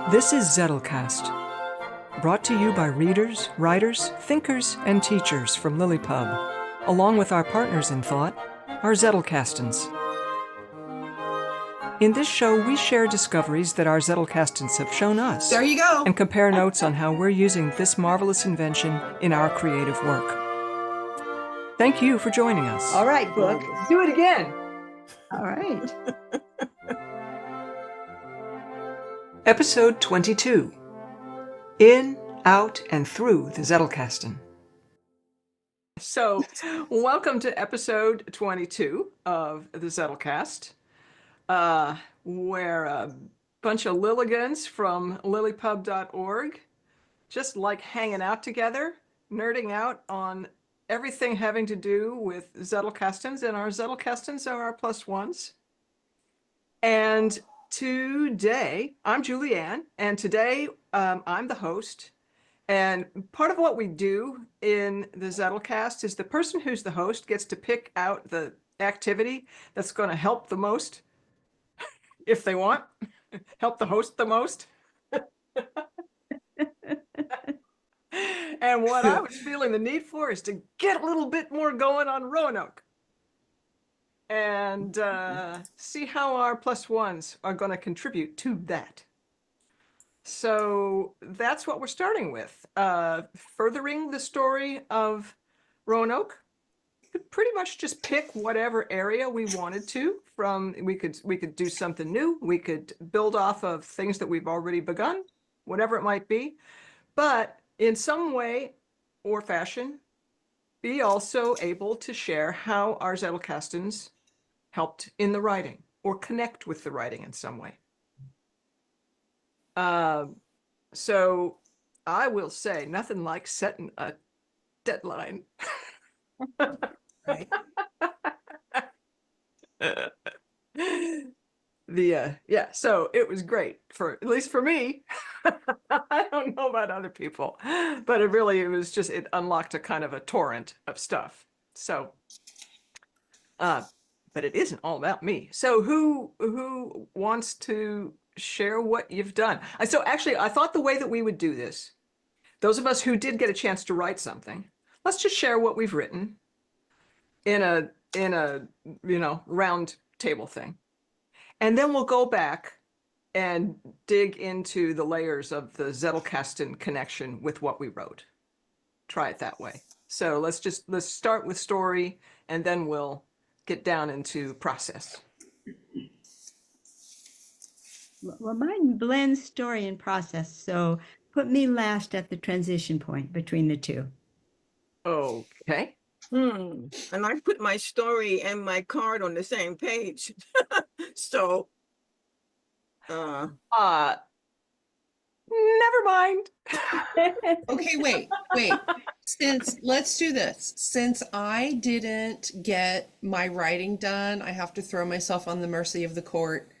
This is Zettelcast, brought to you by readers, writers, thinkers, and teachers from Lilypub, along with our partners in thought, our Zettelkastens. In this show, we share discoveries that our Zettelkastens have shown us. There you go. And compare notes on how we're using this marvelous invention in our creative work. Thank you for joining us. All right, Book. Let's do it again. All right. Episode 22. In, out, and through the Zettelkasten. So, welcome to episode 22 of the Zettelcast, where a bunch of Lilligans from lilypub.org just like hanging out together, nerding out on everything having to do with Zettelkastens, and our Zettelkastens are our plus ones. And today, I'm Julianne, and today I'm the host. And part of what we do in the Zettelcast is the person who's the host gets to pick out the activity that's going to help the most, if they want, help the host the most. And what I was feeling the need for is to get a little bit more going on Roanoke and see how our plus ones are going to contribute to that. So that's what we're starting with. Furthering the story of Roanoke. We could pretty much just pick whatever area we wanted to from. We could do something new. We could build off of things that we've already begun, whatever it might be. But in some way or fashion, be also able to share how our Zettelkastens helped in the writing or connect with the writing in some way. So I will say nothing like setting a deadline. Right. So it was great for, at least for me. I don't know about other people, but it unlocked a kind of a torrent of stuff. So, but it isn't all about me. So who wants to share what you've done? So actually, I thought the way that we would do this, those of us who did get a chance to write something, let's just share what we've written in a round table thing. And then we'll go back and dig into the layers of the Zettelkasten connection with what we wrote. Try it that way. So let's start with story, and then we'll get down into process. Well, mine blends story and process, so put me last at the transition point between the two. Okay. And I put my story and my card on the same page. So never mind. Okay, wait. Let's do this. Since I didn't get my writing done, I have to throw myself on the mercy of the court.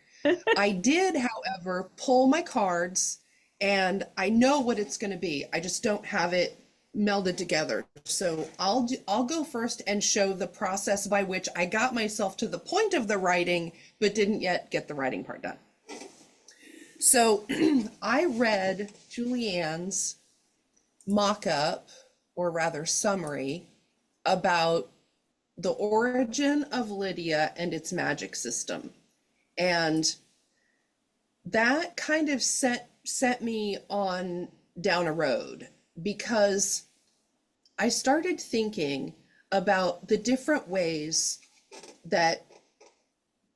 I did, however, pull my cards, and I know what it's going to be. I just don't have it melded together. So I'll go first and show the process by which I got myself to the point of the writing, but didn't yet get the writing part done. So I read Julianne's mock-up, or rather summary, about the origin of Lydia and its magic system. And that kind of sent me on down a road, because I started thinking about the different ways that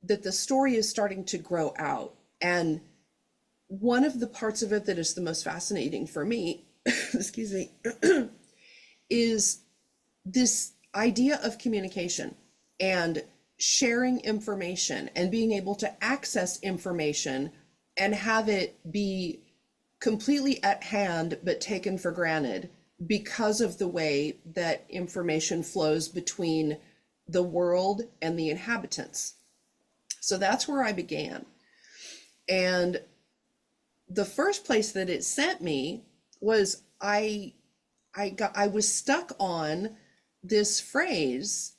the story is starting to grow out. And one of the parts of it that is the most fascinating for me, excuse me, is this idea of communication and sharing information and being able to access information and have it be completely at hand but taken for granted because of the way that information flows between the world and the inhabitants. So that's where I began. And the first place that it sent me was I was stuck on this phrase,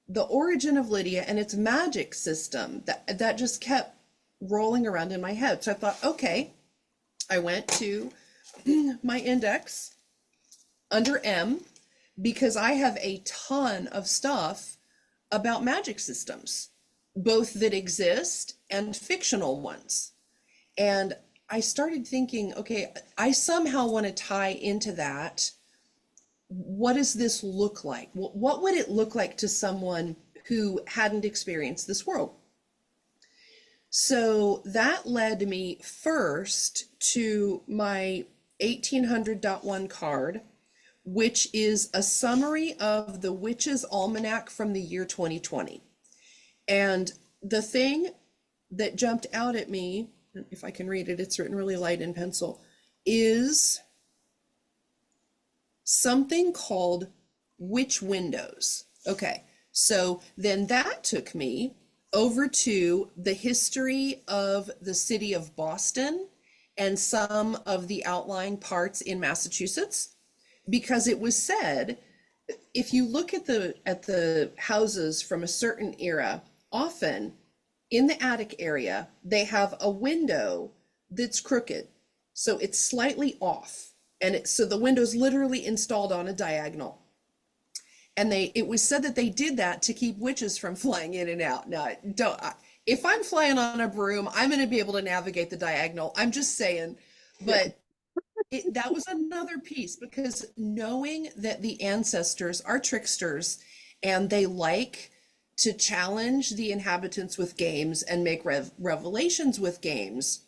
the origin of Lydia and its magic system, that just kept rolling around in my head. So I thought, okay, I went to my index under M because I have a ton of stuff about magic systems, both that exist and fictional ones. And I started thinking, okay, I somehow want to tie into that. What does this look like? What would it look like to someone who hadn't experienced this world? So that led me first to my 1800.1 card, which is a summary of the Witch's Almanac from the year 2020. And the thing that jumped out at me, if I can read it, it's written really light in pencil, is something called witch windows. Okay, so then that took me over to the history of the city of Boston and some of the outlying parts in Massachusetts, because it was said, if you look at the houses from a certain era, often in the attic area, they have a window that's crooked. So it's slightly off. And so the window's literally installed on a diagonal. And it was said that they did that to keep witches from flying in and out. Now, if I'm flying on a broom, I'm going to be able to navigate the diagonal. I'm just saying. But that was another piece, because knowing that the ancestors are tricksters and they like to challenge the inhabitants with games and make revelations with games,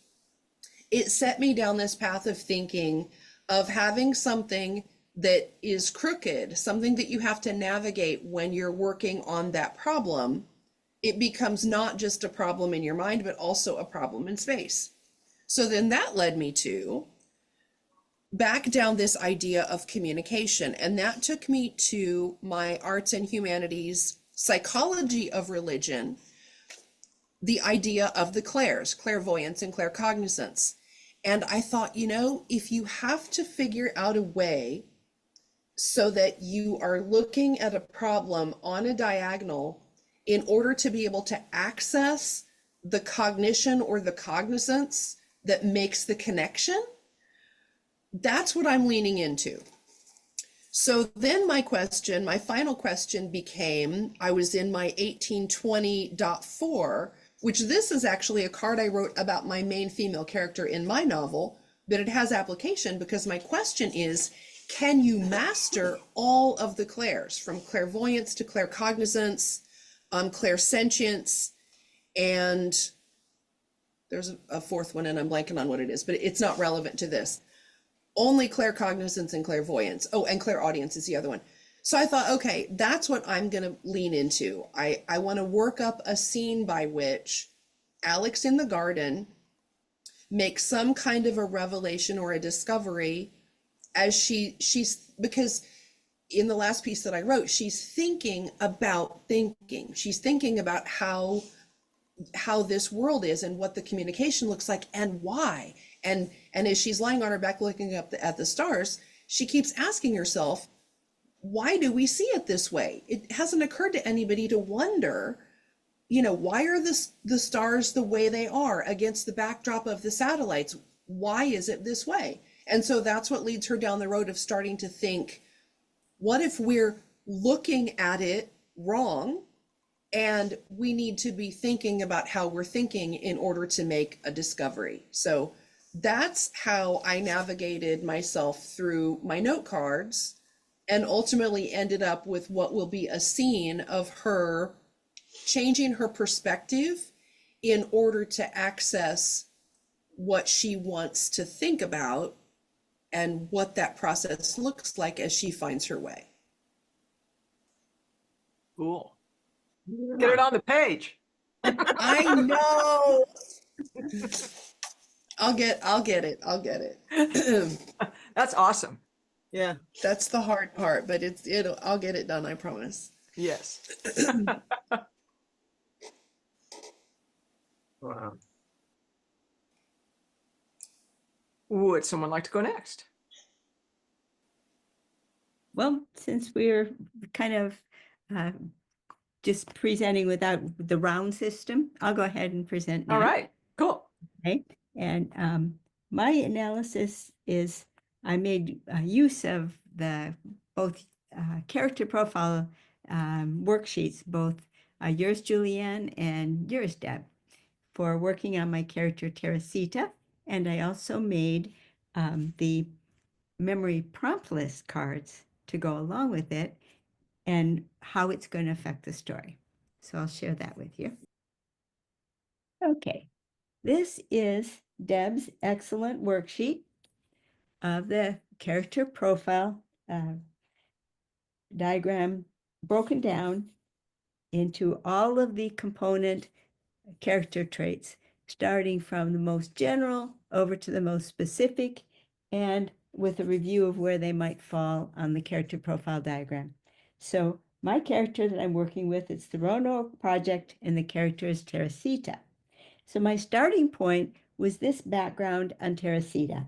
it set me down this path of thinking of having something that is crooked, something that you have to navigate when you're working on that problem. It becomes not just a problem in your mind, but also a problem in space. So then that led me to back down this idea of communication. And that took me to my arts and humanities psychology of religion, the idea of the clairs, clairvoyance and claircognizance. And I thought, if you have to figure out a way so that you are looking at a problem on a diagonal in order to be able to access the cognition or the cognizance that makes the connection, that's what I'm leaning into. So then my final question became, I was in my 1820.4, which this is actually a card I wrote about my main female character in my novel, but it has application because my question is, can you master all of the clairs, from clairvoyance to claircognizance, clairsentience, and there's a fourth one and I'm blanking on what it is, but it's not relevant to this. Only claircognizance and clairvoyance. Oh, and clairaudience is the other one. So I thought, okay, that's what I'm going to lean into. I want to work up a scene by which Alex in the garden makes some kind of a revelation or a discovery as she's, because in the last piece that I wrote, she's thinking about thinking. She's thinking about how this world is and what the communication looks like and why. And as she's lying on her back looking up at the stars, she keeps asking herself, why do we see it this way? It hasn't occurred to anybody to wonder, why are the stars the way they are against the backdrop of the satellites? Why is it this way? And so that's what leads her down the road of starting to think, what if we're looking at it wrong? And we need to be thinking about how we're thinking in order to make a discovery. So that's how I navigated myself through my note cards and ultimately ended up with what will be a scene of her changing her perspective in order to access what she wants to think about and what that process looks like as she finds her way. Cool. Get it on the page. I know. I'll get it. That's awesome. Yeah. That's the hard part, but I'll get it done, I promise. Yes. Wow. Would someone like to go next? Well, since we're kind of just presenting without the round system, I'll go ahead and present now. All right, cool. Okay. And My analysis is I made use of the both character profile worksheets, both yours, Julianne, and yours, Deb, for working on my character Teresita. And I also made the memory prompt list cards to go along with it and how it's going to affect the story. So I'll share that with you. Okay, this is Deb's excellent worksheet of the character profile diagram broken down into all of the component character traits, starting from the most general over to the most specific, and with a review of where they might fall on the character profile diagram. So my character that I'm working with, it's the Roanoke project, and the character is Teresita. So my starting point was this background on Teresita.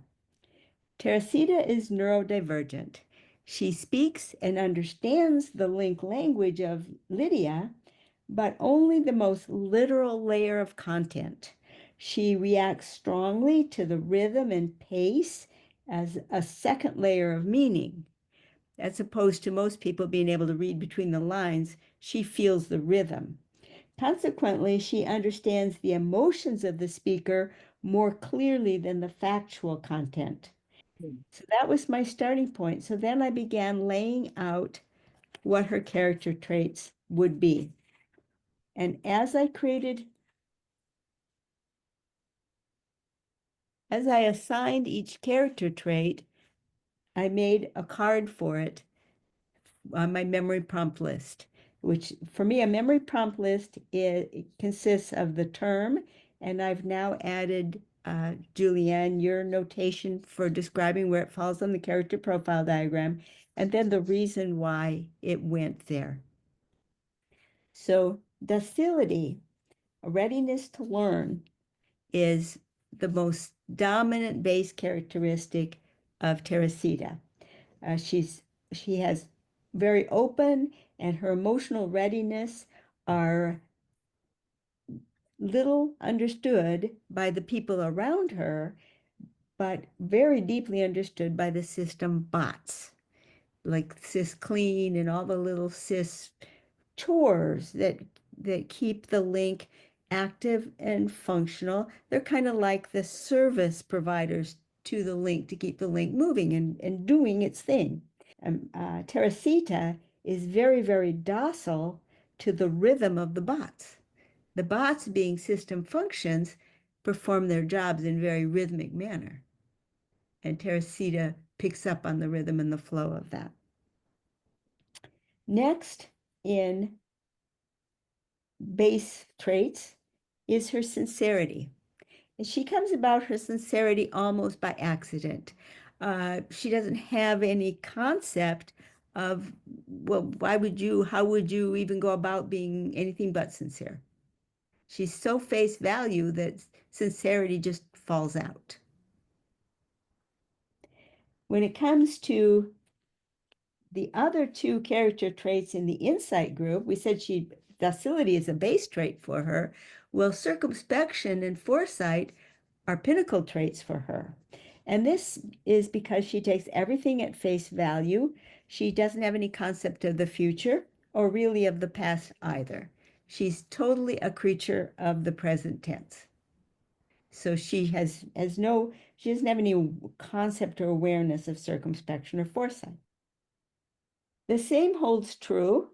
Teresita is neurodivergent. She speaks and understands the link language of Lydia, but only the most literal layer of content. She reacts strongly to the rhythm and pace as a second layer of meaning. As opposed to most people being able to read between the lines, she feels the rhythm. Consequently, she understands the emotions of the speaker more clearly than the factual content. So that was my starting point. So then I began laying out what her character traits would be. And as I assigned each character trait, I made a card for it on my memory prompt list, which for me, a memory prompt list it consists of the term, and I've now added, Julianne, your notation for describing where it falls on the character profile diagram, and then the reason why it went there. So docility, a readiness to learn, is the most dominant base characteristic of Teresita. She has very open, and her emotional readiness are little understood by the people around her, but very deeply understood by the system bots, like SysClean and all the little sys chores that keep the link active and functional. They're kind of like the service providers to the link to keep the link moving and doing its thing. Teresita is very, very docile to the rhythm of the bots. The bots, being system functions, perform their jobs in very rhythmic manner. And Teresita picks up on the rhythm and the flow of that. Next, in base traits, is her sincerity. And she comes about her sincerity almost by accident. She doesn't have any concept of, well, how would you even go about being anything but sincere? She's so face value that sincerity just falls out. When it comes to the other two character traits in the insight group, we said docility is a base trait for her. Well, circumspection and foresight are pinnacle traits for her. And this is because she takes everything at face value. She doesn't have any concept of the future or really of the past either. She's totally a creature of the present tense. So she doesn't have any concept or awareness of circumspection or foresight. The same holds true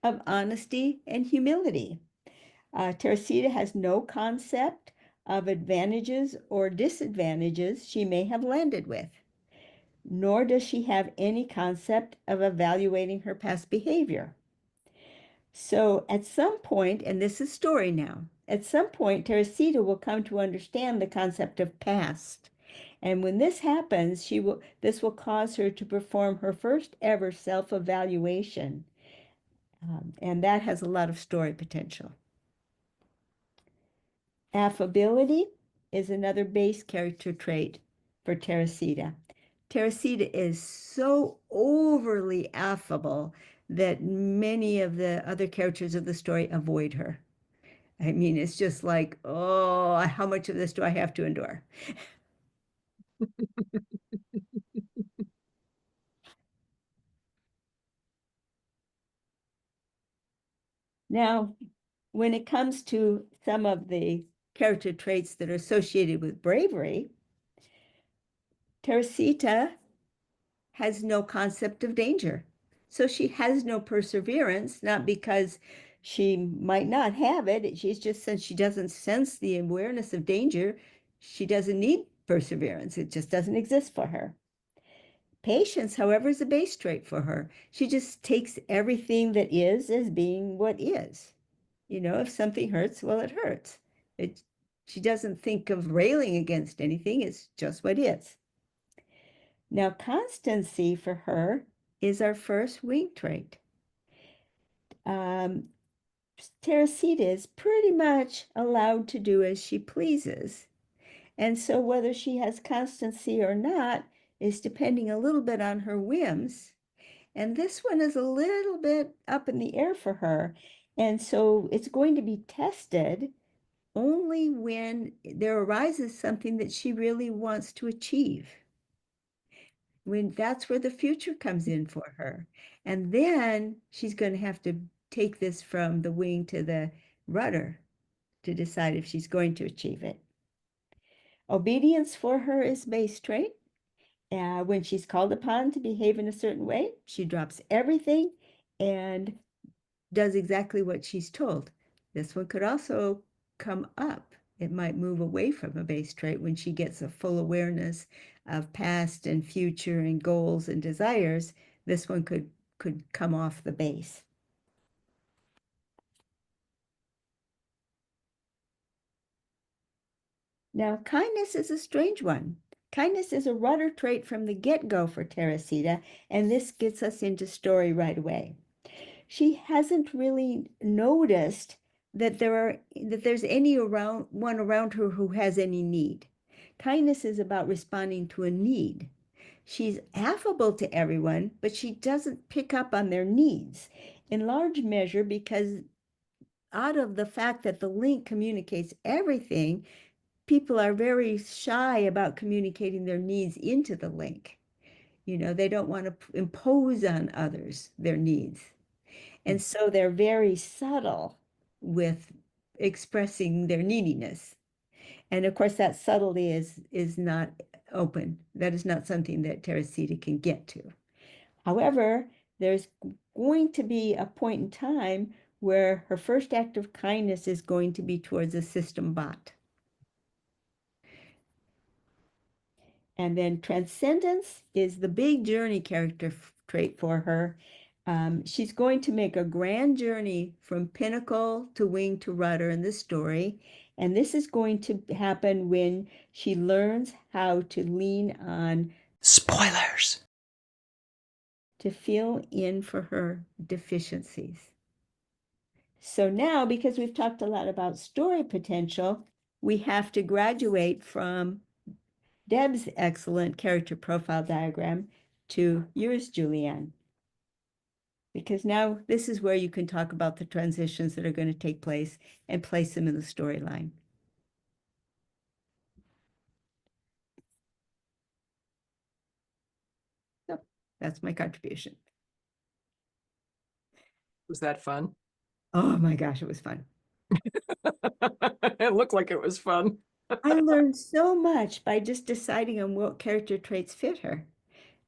of honesty and humility. Teresita has no concept of advantages or disadvantages she may have landed with, nor does she have any concept of evaluating her past behavior. So at some point, and this is story now, at some point, Teresita will come to understand the concept of past. And when this happens, this will cause her to perform her first ever self-evaluation. And that has a lot of story potential. Affability is another base character trait for Teresita. Teresita is so overly affable that many of the other characters of the story avoid her. I mean, it's just like, oh, how much of this do I have to endure? Now, when it comes to some of the character traits that are associated with bravery, Teresita has no concept of danger. So she has no perseverance, not because she might not have it. She's just, since she doesn't sense the awareness of danger, she doesn't need perseverance. It just doesn't exist for her. Patience, however, is a base trait for her. She just takes everything that is as being what is. You know, if something hurts, well, it hurts. She doesn't think of railing against anything. It's just what is. Now, constancy for her is our first wing trait. Teresita is pretty much allowed to do as she pleases. And so whether she has constancy or not is depending a little bit on her whims. And this one is a little bit up in the air for her. And so it's going to be tested only when there arises something that she really wants to achieve. When that's where the future comes in for her. And then she's going to have to take this from the wing to the rudder to decide if she's going to achieve it. Obedience for her is base trait. When she's called upon to behave in a certain way, she drops everything and does exactly what she's told. This one could also come up. It might move away from a base trait when she gets a full awareness of past and future and goals and desires. This one could come off the base. Now, kindness is a strange one. Kindness is a rudder trait from the get-go for Teresita, and this gets us into story right away. She hasn't really noticed that there's anyone around her who has any need. Kindness is about responding to a need. She's affable to everyone, but she doesn't pick up on their needs, in large measure because out of the fact that the link communicates everything, people are very shy about communicating their needs into the link. You know, they don't want to impose on others their needs. And so they're very subtle with expressing their neediness. And of course, that subtlety is not open. That is not something that Teresita can get to. However, there's going to be a point in time where her first act of kindness is going to be towards a system bot. And then transcendence is the big journey character trait for her. She's going to make a grand journey from pinnacle to wing to rudder in this story. And this is going to happen when she learns how to lean on Spoilers. to fill in for her deficiencies. So now, because we've talked a lot about story potential, we have to graduate from Deb's excellent character profile diagram to yours, Julianne. Because now this is where you can talk about the transitions that are going to take place and place them in the storyline. So that's my contribution. Was that fun? Oh my gosh, it was fun. It looked like it was fun. I learned so much by just deciding on what character traits fit her.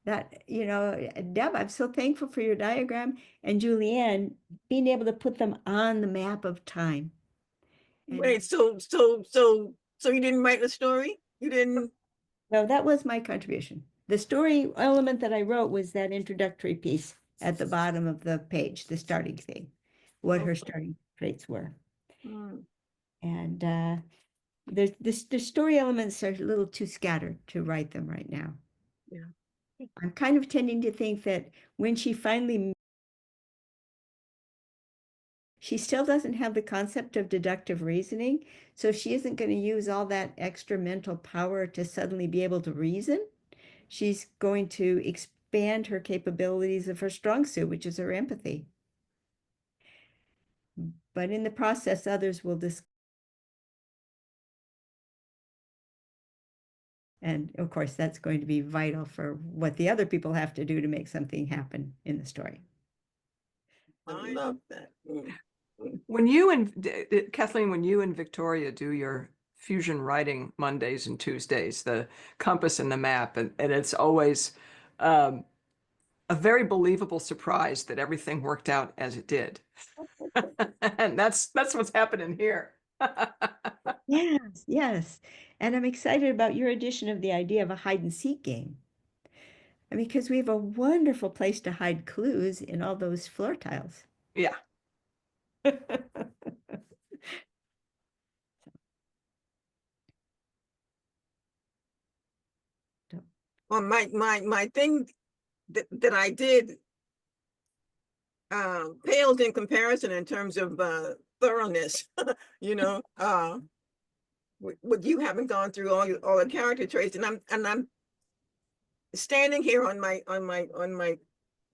That, you know, Deb, I'm so thankful for your diagram, and Julianne, being able to put them on the map of time. And Wait, so you didn't write the story? You didn't? no, that was my contribution. The story element that I wrote was that introductory piece at the bottom of the page, the starting thing, what her starting traits were. Hmm. And the story elements are a little too scattered to write them right now. Yeah. I'm kind of tending to think that when she finally, she still doesn't have the concept of deductive reasoning, so she isn't going to use all that extra mental power to suddenly be able to reason. She's going to expand her capabilities of her strong suit, which is her empathy. But in the process, others will discover And of course, that's going to be vital for what the other people have to do to make something happen in the story. I love that. When you and Kathleen, when you and Victoria do your fusion writing Mondays and Tuesdays, the compass and the map, and it's always a very believable surprise that everything worked out as it did. And that's what's happening here. Yes, yes. And I'm excited about your addition of the idea of a hide and seek game. I mean, because we have a wonderful place to hide clues in all those floor tiles. Yeah. Well, my thing that I did pales in comparison in terms of thoroughness. You know, with you having gone through all the character traits, and I'm standing here on my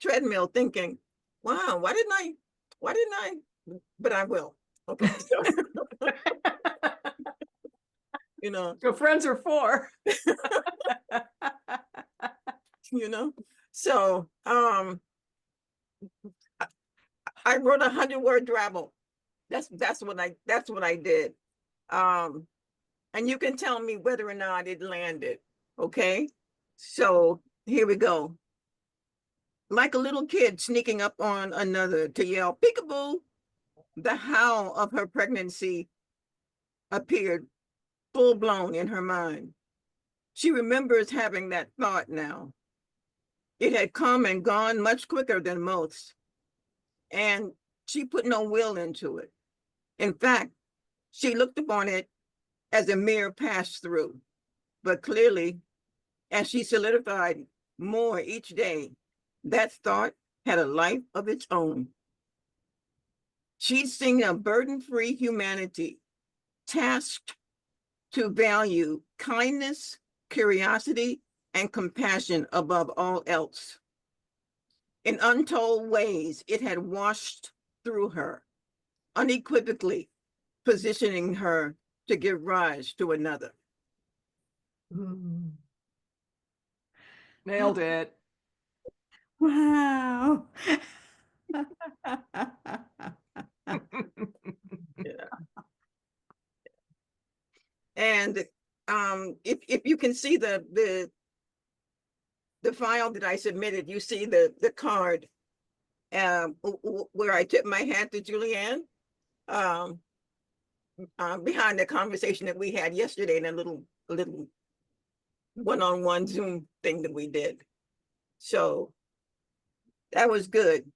treadmill thinking, wow, why didn't I? But I will. Okay, so, you know, So friends are for. you know, so I wrote 100-word drabble. That's what I did. And you can tell me whether or not it landed. Okay, so here we go. Like a little kid sneaking up on another to yell peekaboo, the howl of her pregnancy appeared full blown in her mind. She remembers having that thought now. It had come and gone much quicker than most, and she put no will into it. In fact, she looked upon it as a mere pass through, but clearly, as she solidified more each day, that thought had a life of its own. She'd seen a burden-free humanity tasked to value kindness, curiosity, and compassion above all else. In untold ways, it had washed through her, unequivocally positioning her to give rise to another. Nailed it. Wow. Yeah. And if you can see the file that I submitted, you see the card where I tip my hat to Julianne behind the conversation that we had yesterday in a little one-on-one Zoom thing that we did. So that was good.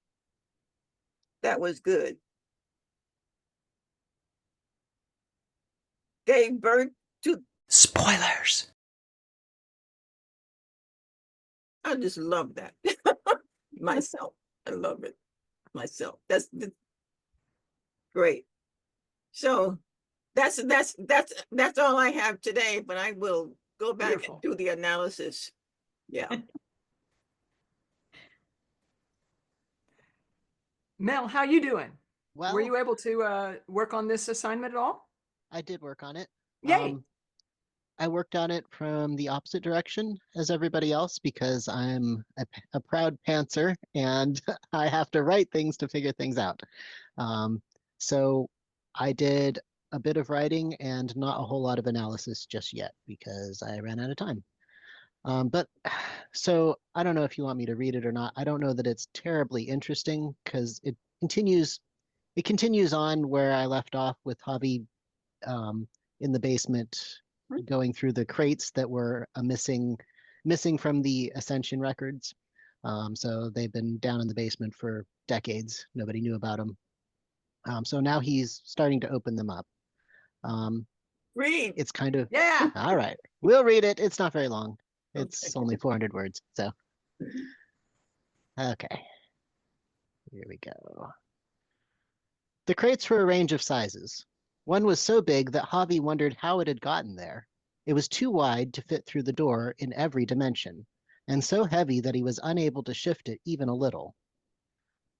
That was good. Gave birth to Spoilers. I just love that. Myself. I love it. Myself. That's great. So that's all I have today, but I will go back Beautiful. and do the analysis. Yeah. Mel, how you doing? Well, Were you able to work on this assignment at all? I did work on it. Yay. I worked on it from the opposite direction as everybody else because I'm a proud pantser and I have to write things to figure things out. So I did a bit of writing and not a whole lot of analysis just yet because I ran out of time. But so I don't know if you want me to read it or not. I don't know that it's terribly interesting because it continues on where I left off with Javi in the basement, going through the crates that were missing from the Ascension records. So they've been down in the basement for decades. Nobody knew about them. So now he's starting to open them up. Read. It's kind of, Yeah. all right, we'll read it. It's not very long. It's Okay. only 400 words. So, okay, here we go. The crates were a range of sizes. One was so big that Javi wondered how it had gotten there. It was too wide to fit through the door in every dimension, and so heavy that he was unable to shift it even a little.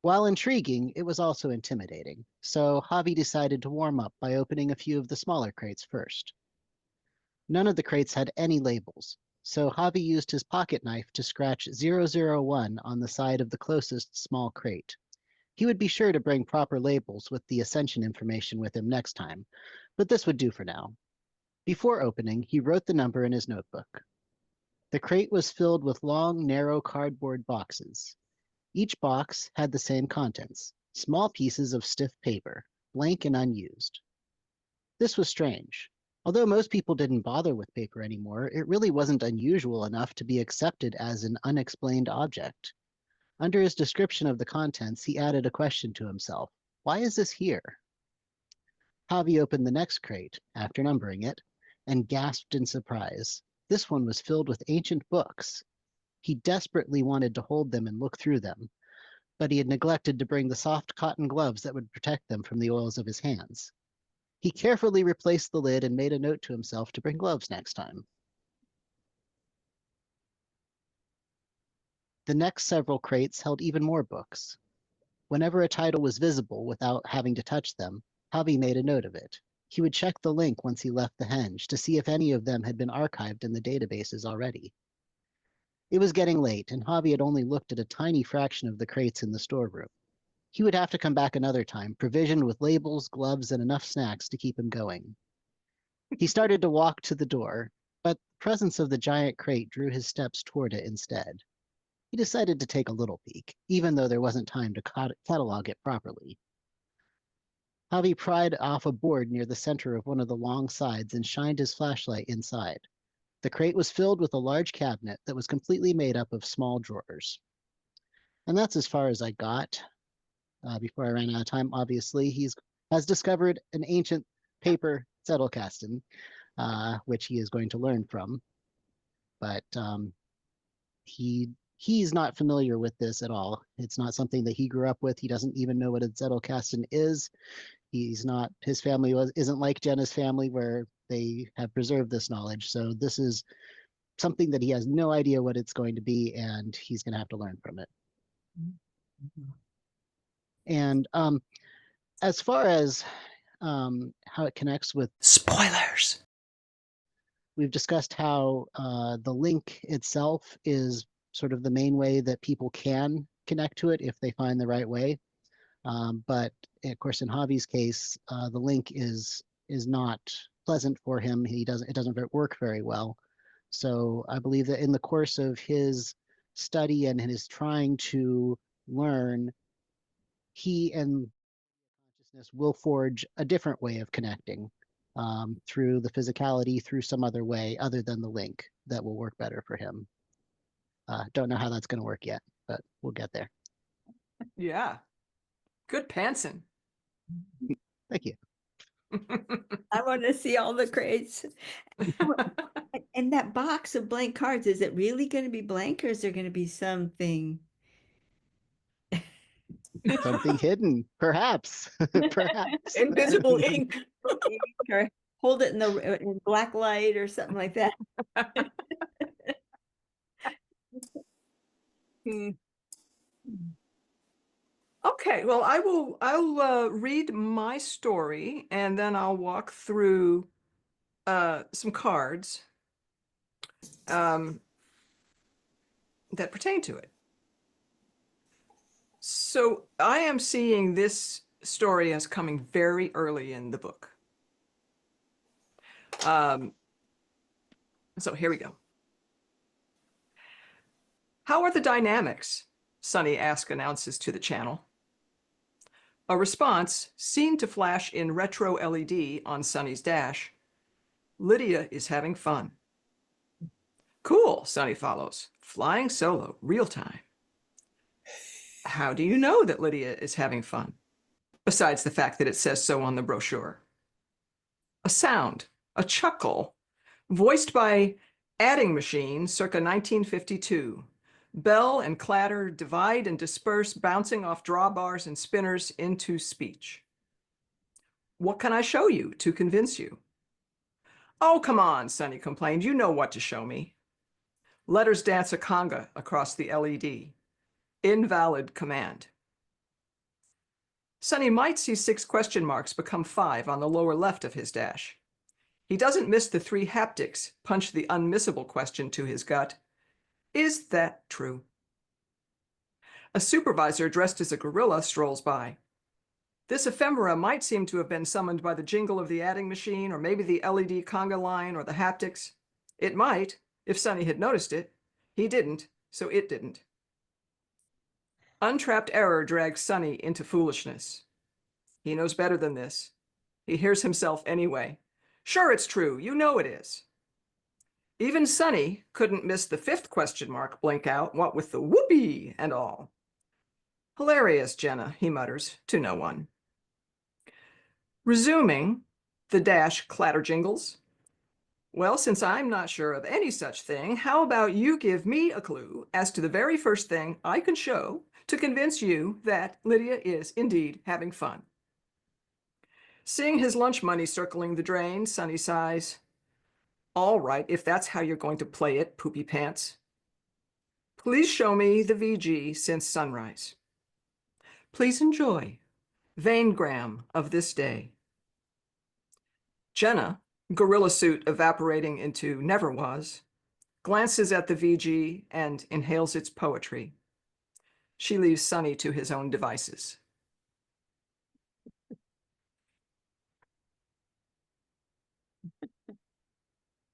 While intriguing, it was also intimidating, so Javi decided to warm up by opening a few of the smaller crates first. None of the crates had any labels, so Javi used his pocket knife to scratch 001 on the side of the closest small crate. He would be sure to bring proper labels with the ascension information with him next time, but this would do for now. Before opening, he wrote the number in his notebook. The crate was filled with long, narrow cardboard boxes. Each box had the same contents, small pieces of stiff paper, blank and unused. This was strange. Although most people didn't bother with paper anymore, it really wasn't unusual enough to be accepted as an unexplained object. Under his description of the contents, he added a question to himself. Why is this here? Javi opened the next crate, after numbering it, and gasped in surprise. This one was filled with ancient books. He desperately wanted to hold them and look through them, but he had neglected to bring the soft cotton gloves that would protect them from the oils of his hands. He carefully replaced the lid and made a note to himself to bring gloves next time. The next several crates held even more books. Whenever a title was visible without having to touch them, Javi made a note of it. He would check the link once he left the henge to see if any of them had been archived in the databases already. It was getting late, and Javi had only looked at a tiny fraction of the crates in the storeroom. He would have to come back another time, provisioned with labels, gloves, and enough snacks to keep him going. He started to walk to the door, but the presence of the giant crate drew his steps toward it instead. He decided to take a little peek, even though there wasn't time to catalog it properly. Javi pried off a board near the center of one of the long sides and shined his flashlight inside. The crate was filled with a large cabinet that was completely made up of small drawers. And that's as far as I got. Before I ran out of time, obviously, he has discovered an ancient paper Zettelkasten, which he is going to learn from. But he's not familiar with this at all. It's not something that he grew up with. He doesn't even know what a Zettelkasten is. His family isn't like Jenna's family where they have preserved this knowledge. So this is something that he has no idea what it's going to be, and he's going to have to learn from it. Mm-hmm. And as far as how it connects with spoilers, we've discussed how the link itself is sort of the main way that people can connect to it if they find the right way. But of course, in Javi's case, the link is not pleasant for him. It doesn't work very well. So I believe that in the course of his study and his trying to learn, he and consciousness will forge a different way of connecting through the physicality, through some other way other than the link that will work better for him. Don't know how that's going to work yet, but we'll get there. Yeah. Good pantsing. Thank you. I want to see all the crates. And that box of blank cards, is it really going to be blank, or is there going to be something? Something hidden, perhaps. Perhaps. Invisible ink. Or hold it in black light or something like that. Okay, well, I'll read my story, and then I'll walk through some cards that pertain to it. So I am seeing this story as coming very early in the book. So here we go. How are the dynamics? Sunny Ask announces to the channel. A response seemed to flash in retro LED on Sunny's dash. Lydia is having fun. Cool, Sunny follows. Flying solo, real time. How do you know that Lydia is having fun? Besides the fact that it says so on the brochure. A sound, a chuckle, voiced by Adding Machine circa 1952. Bell and clatter divide and disperse, bouncing off drawbars and spinners into speech. What can I show you to convince you? Oh, come on, Sunny complained. You know what to show me. Letters dance a conga across the LED. Invalid command. Sunny might see 6 question marks become 5 on the lower left of his dash. He doesn't miss the 3 haptics, punch the unmissable question to his gut. Is that true? A supervisor dressed as a gorilla strolls by. This ephemera might seem to have been summoned by the jingle of the adding machine, or maybe the LED conga line or the haptics. It might, if Sonny had noticed it. He didn't, so it didn't. Untrapped error drags Sonny into foolishness. He knows better than this. He hears himself anyway. Sure, it's true. You know it is. Even Sonny couldn't miss the 5th question mark blink out, what with the whoopee and all. Hilarious, Jenna, he mutters to no one. Resuming, the dash clatter jingles. Well, since I'm not sure of any such thing, how about you give me a clue as to the very first thing I can show to convince you that Lydia is indeed having fun? Seeing his lunch money circling the drain, Sonny sighs. All right, if that's how you're going to play it, poopy pants. Please show me the VG since sunrise. Please enjoy. Vaingram of this day. Jenna, gorilla suit evaporating into never was, glances at the VG and inhales its poetry. She leaves Sonny to his own devices.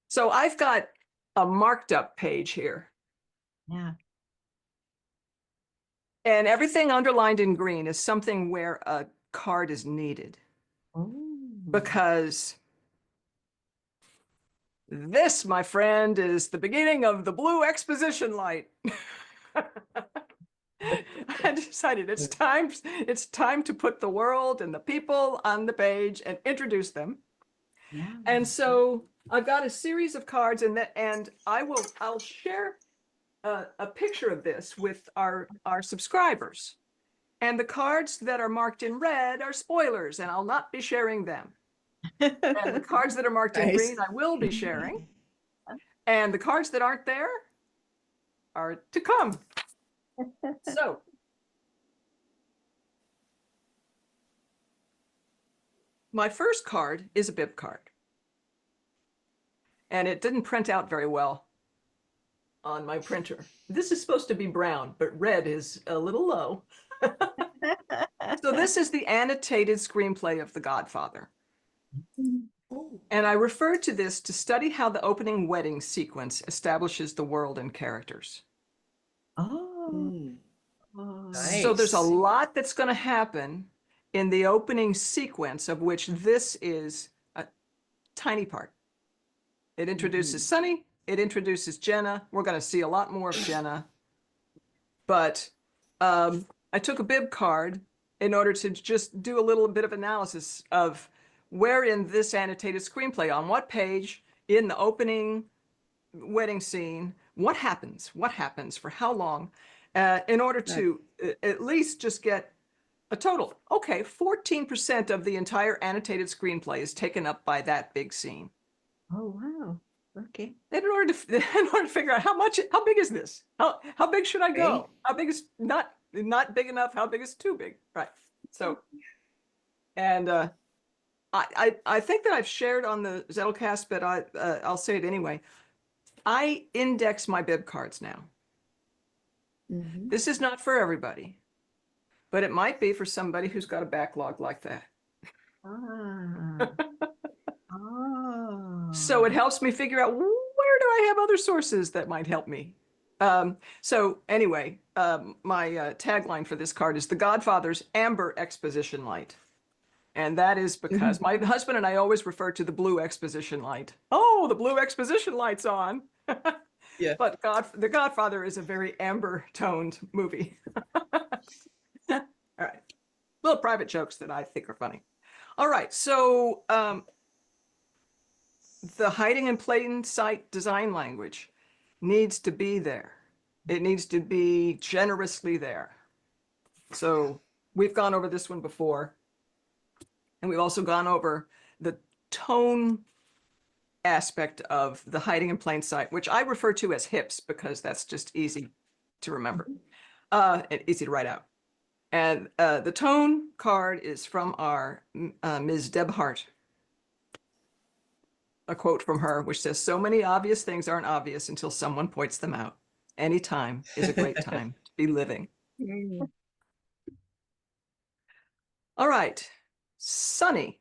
So I've got a marked up page here. Yeah. And everything underlined in green is something where a card is needed. Oh. Because this, my friend, is the beginning of the blue exposition light. I decided it's time to put the world and the people on the page and introduce them. Yeah. And so I've got a series of cards, and I'll share a picture of this with our subscribers. And the cards that are marked in red are spoilers, and I'll not be sharing them. And the cards that are marked in green, I will be sharing. And the cards that aren't there are to come. So, my first card is a bib card. And it didn't print out very well on my printer. This is supposed to be brown, but red is a little low. So this is the annotated screenplay of The Godfather. And I referred to this to study how the opening wedding sequence establishes the world and characters. Oh. Nice. So there's a lot that's going to happen in the opening sequence, of which this is a tiny part. It introduces Sonny, it introduces Jenna. We're going to see a lot more of Jenna. But I took a bib card in order to just do a little bit of analysis of where in this annotated screenplay, on what page, in the opening wedding scene, what happens, for how long, in order to at least just get a total. Okay, 14% of the entire annotated screenplay is taken up by that big scene. Oh, wow. Okay. In order to figure out how big is this? How big should I go? How big is not big enough? How big is too big? Right. So, and I think that I've shared on the Zettelcast, but I'll say it anyway. I index my bib cards now. This is not for everybody, but it might be for somebody who's got a backlog like that. So it helps me figure out, where do I have other sources that might help me? So anyway, my tagline for this card is The Godfather's Amber Exposition Light. And that is because my husband and I always refer to the blue exposition light. Oh, the blue exposition light's on. Yeah. But The Godfather is a very amber toned movie. All right. Little private jokes that I think are funny. All right. So the hiding in plain sight design language needs to be there. It needs to be generously there. So we've gone over this one before. And we've also gone over the tone aspect of the hiding in plain sight, which I refer to as hips because that's just easy to remember and easy to write out. And the tone card is from our Ms. Deb Hart. a quote from her, which says, "So many obvious things aren't obvious until someone points them out. Any time is a great time to be living." Mm. All right, Sunny.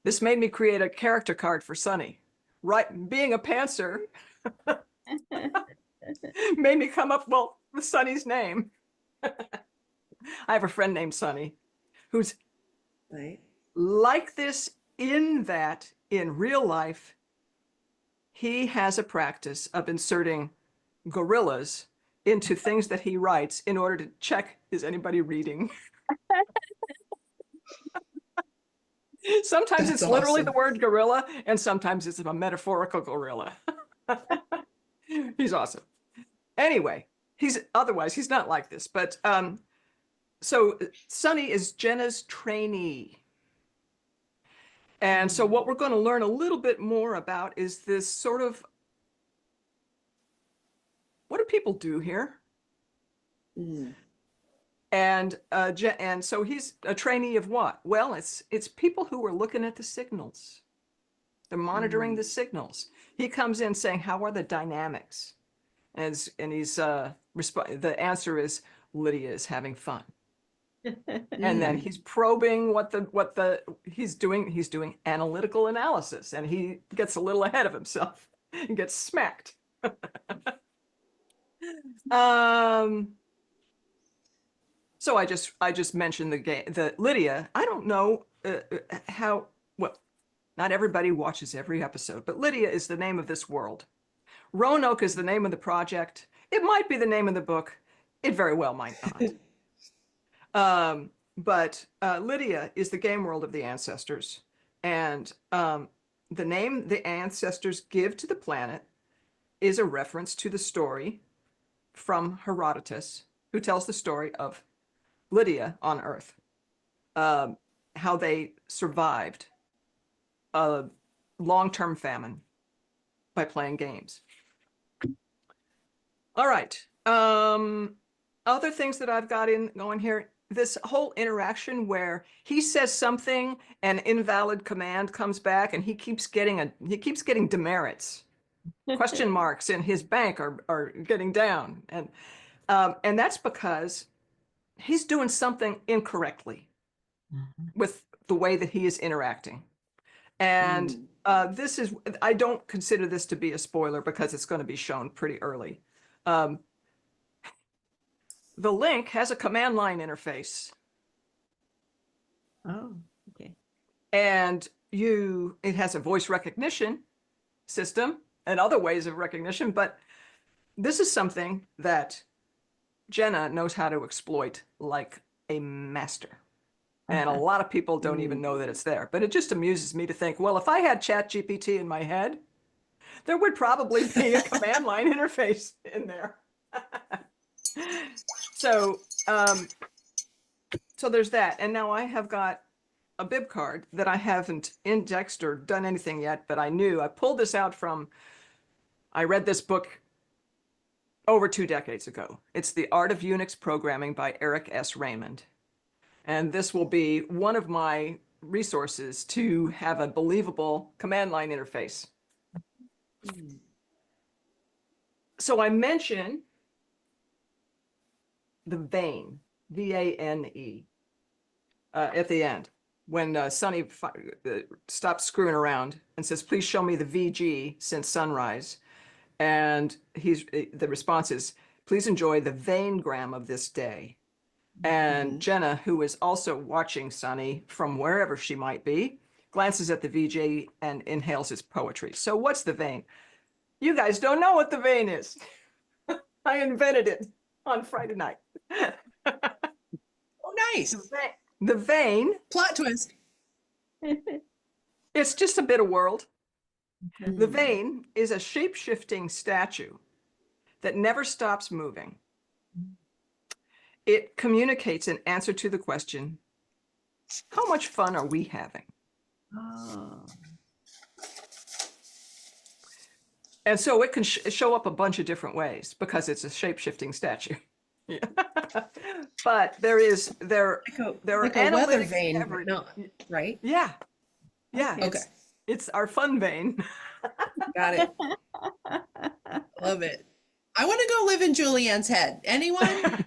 This made me create a character card for Sunny. Right, being a pantser made me come up, well, with Sunny's name. I have a friend named Sunny who's Right. like this in that in real life, he has a practice of inserting gorillas into things that he writes in order to check, is anybody reading? Sometimes That's it's literally awesome. the word gorilla, and sometimes it's a metaphorical gorilla. He's awesome. Anyway, otherwise he's not like this, but so Sunny is Jenna's trainee. And so what we're going to learn a little bit more about is this sort of, what do people do here? Mm. And so he's a trainee of what? Well, it's people who are looking at the signals. They're monitoring the signals. He comes in saying, "How are the dynamics?" And he's the answer is, "Lydia is having fun." And then he's probing he's doing analytical analysis, and he gets a little ahead of himself and gets smacked. So I just mentioned the Lydia. I don't know how well. Not everybody watches every episode, but Lydia is the name of this world. Roanoke is the name of the project. It might be the name of the book. It very well might not. But Lydia is the game world of the ancestors. And the name the ancestors give to the planet is a reference to the story from Herodotus, who tells the story of Lydia on Earth, how they survived a long-term famine by playing games. All right. Other things that I've got going here, this whole interaction where he says something, an invalid command comes back, and he keeps getting demerits. Question marks in his bank are getting down. And that's because he's doing something incorrectly with the way that he is interacting. And I don't consider this to be a spoiler because it's going to be shown pretty early. The link has a command line interface. Oh, okay. And it has a voice recognition system and other ways of recognition, but this is something that Jenna knows how to exploit like a master. And a lot of people don't even know that it's there. But it just amuses me to think, well, if I had ChatGPT in my head, there would probably be a command line interface in there. So there's that. And now I have got a bib card that I haven't indexed or done anything yet, but I pulled this out I read this book over 2 decades ago. It's The Art of Unix Programming by Eric S. Raymond. And this will be one of my resources to have a believable command line interface. So I mentioned the vane, V-A-N-E, at the end, when Sunny stops screwing around and says, "Please show me the VG since sunrise." And the response is, "Please enjoy the vanegram of this day." And Jenna, who is also watching Sunny from wherever she might be, glances at the VJ and inhales his poetry. So what's the vein? You guys don't know what the vein is. I invented it on Friday night. Oh, nice. The vein, Plot twist. it's just a bit of world. The vein is a shape-shifting statue that never stops moving. It communicates an answer to the question, how much fun are we having? Oh. And so it can show up a bunch of different ways because it's a shape-shifting statue. Yeah. But there are Like a weather analytics vane, but not, right? Yeah. Yeah. Okay. Okay. It's our fun vein. Got it. Love it. I want to go live in Julianne's head. Anyone?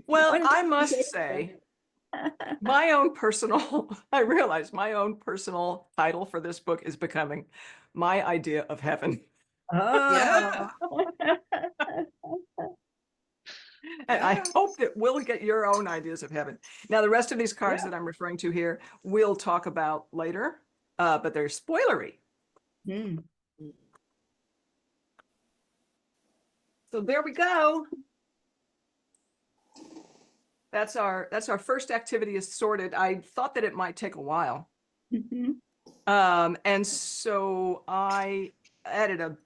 Well, What is I the must character? say, my own personal, I realize my own personal title for this book is becoming My Idea of Heaven. Yeah. And I Yeah. hope that we'll get your own ideas of heaven. Now, the rest of these cards that I'm referring to here, we'll talk about later, but they're spoilery. Hmm. So there we go. That's our first activity is sorted. I thought that it might take a while. Mhm. And so I added a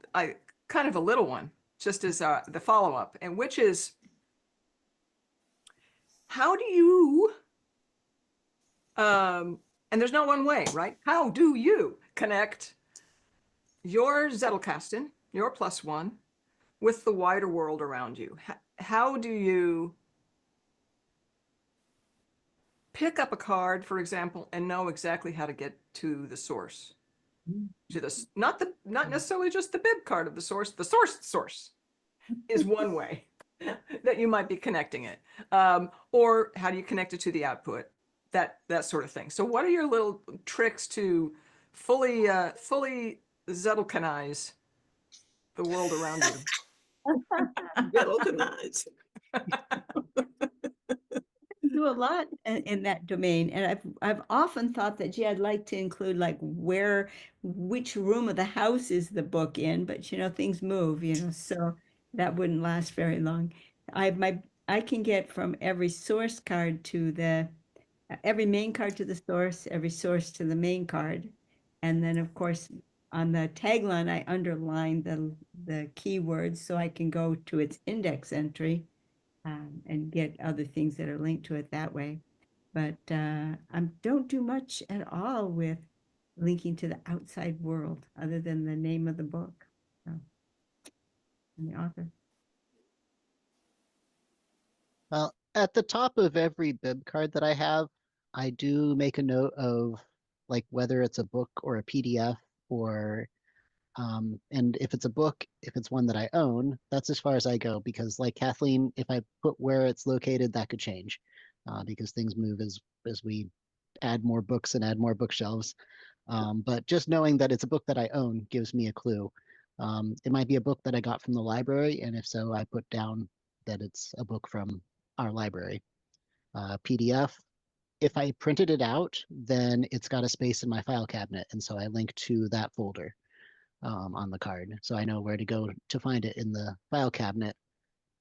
kind of a little one just as the follow-up, and which is, how do you, and there's no one way, right? How do you connect your Zettelkasten, your +1, with the wider world around you? How do you pick up a card, for example, and know exactly how to get to the source? To this, not necessarily just the bib card of the source is one way that you might be connecting it. Or how do you connect it to the output? That sort of thing. So what are your little tricks to fully Zettelkanize the world around you? Zettelkastens. Do a lot in that domain, and I've often thought that, gee, I'd like to include like which room of the house is the book in, but things move, so that wouldn't last very long. I can get from every source card to every main card to the source, every source to the main card, and then of course on the tagline I underline the keywords so I can go to its index entry. And get other things that are linked to it that way. But I don't do much at all with linking to the outside world other than the name of the book and the author. Well, at the top of every bib card that I have, I do make a note of like whether it's a book or a PDF or and if it's a book, if it's one that I own, that's as far as I go because like Kathleen, if I put where it's located, that could change because things move as we add more books and add more bookshelves. But just knowing that it's a book that I own gives me a clue. It might be a book that I got from the library, and if so, I put down that it's a book from our library. PDF, if I printed it out, then it's got a space in my file cabinet, and so I link to that folder on the card, so I know where to go to find it in the file cabinet.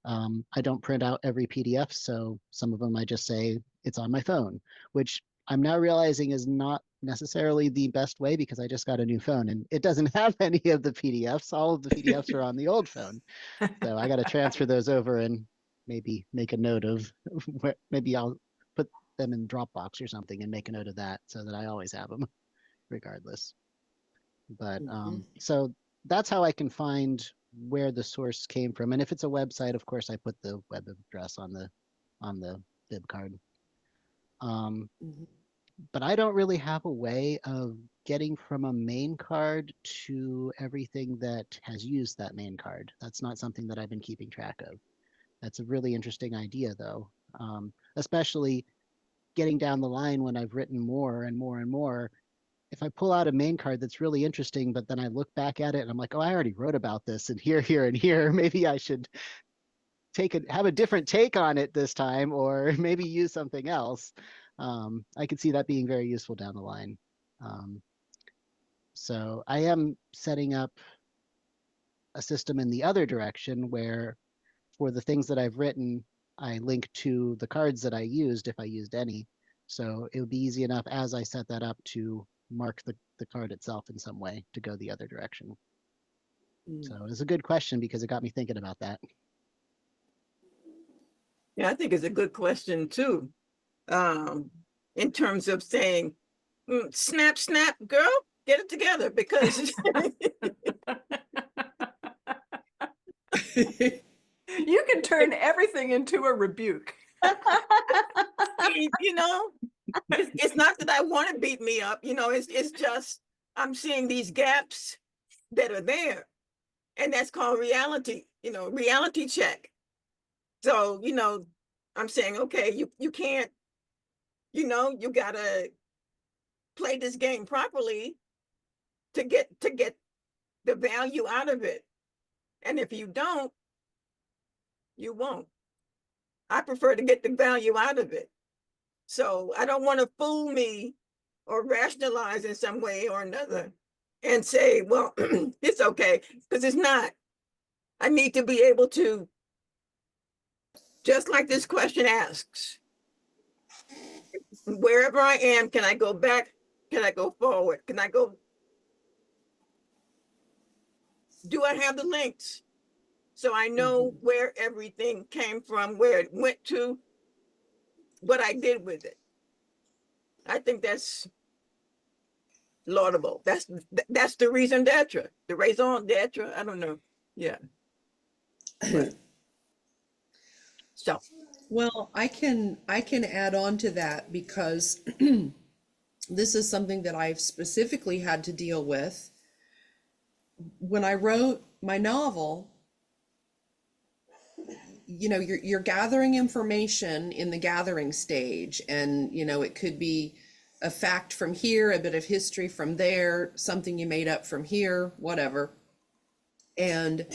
I don't print out every PDF, so some of them I just say it's on my phone, which I'm now realizing is not necessarily the best way because I just got a new phone and it doesn't have any of the PDFs. All of the PDFs are on the old phone. So I got to transfer those over and maybe make a note of where, maybe I'll put them in Dropbox or something and make a note of that so that I always have them regardless. But so that's how I can find where the source came from. And if it's a website, of course, I put the web address on the bib card. But I don't really have a way of getting from a main card to everything that has used that main card. That's not something that I've been keeping track of. That's a really interesting idea, though, especially getting down the line when I've written more and more and more. If I pull out a main card that's really interesting, but then I look back at it and I'm like, oh, I already wrote about this and here, here, and here. Maybe I should have a different take on it this time, or maybe use something else. I could see that being very useful down the line. So I am setting up a system in the other direction where for the things that I've written, I link to the cards that I used if I used any. So it would be easy enough as I set that up to mark the card itself in some way to go the other direction. So it was a good question because it got me thinking about that. Yeah, I think it's a good question too. In terms of saying, snap, snap, girl, get it together because You can turn everything into a rebuke. you know, it's not that I want to beat me up, it's just I'm seeing these gaps that are there. And that's called reality, reality check. So, I'm saying, okay, you can't, you gotta play this game properly to get the value out of it. And if you don't, you won't. I prefer to get the value out of it. So I don't want to fool me or rationalize in some way or another and say, well, it's okay, because it's not. I need to be able to, just like this question asks, wherever I am, can I go back? Can I go forward? Do I have the links? So I know where everything came from, where it went to, what I did with it. I think that's laudable. That's the reason d'etre, the raison d'etre. I don't know. Yeah. So, Well, I can add on to that because this is something that I've specifically had to deal with. When I wrote my novel, you're gathering information in the gathering stage, and it could be a fact from here, a bit of history from there, something you made up from here, whatever. And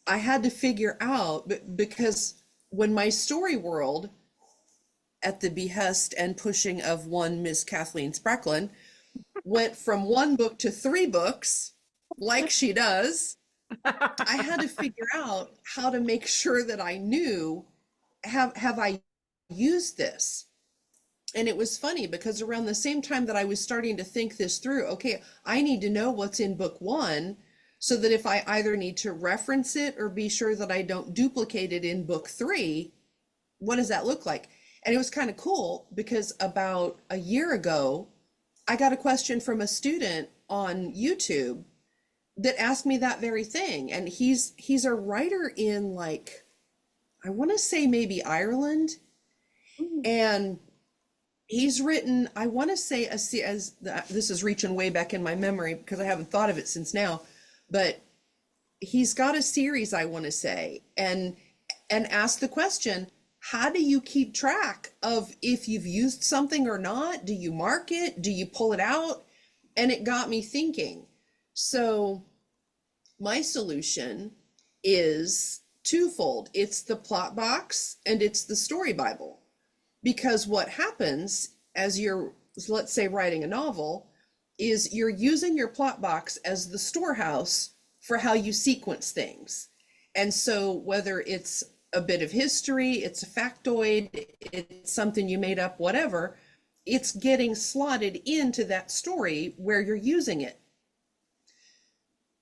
I had to figure out, because when my story world, at the behest and pushing of one Miss Kathleen Sprecklin, went from 1 book to 3 books, like she does, I had to figure out how to make sure that I knew, have I used this? And it was funny because around the same time that I was starting to think this through, okay, I need to know what's in book 1 so that if I either need to reference it or be sure that I don't duplicate it in book 3, what does that look like? And it was kind of cool because about a year ago, I got a question from a student on YouTube that asked me that very thing. And he's a writer in, like, I want to say maybe Ireland. And he's written, I want to say, this is reaching way back in my memory because I haven't thought of it since now, but he's got a series, I want to say, and asked the question, how do you keep track of if you've used something or not? Do you mark it? Do you pull it out? And it got me thinking. So my solution is twofold. It's the plot box and it's the story Bible. Because what happens as you're, let's say, writing a novel, is you're using your plot box as the storehouse for how you sequence things. And so whether it's a bit of history, it's a factoid, it's something you made up, whatever, it's getting slotted into that story where you're using it.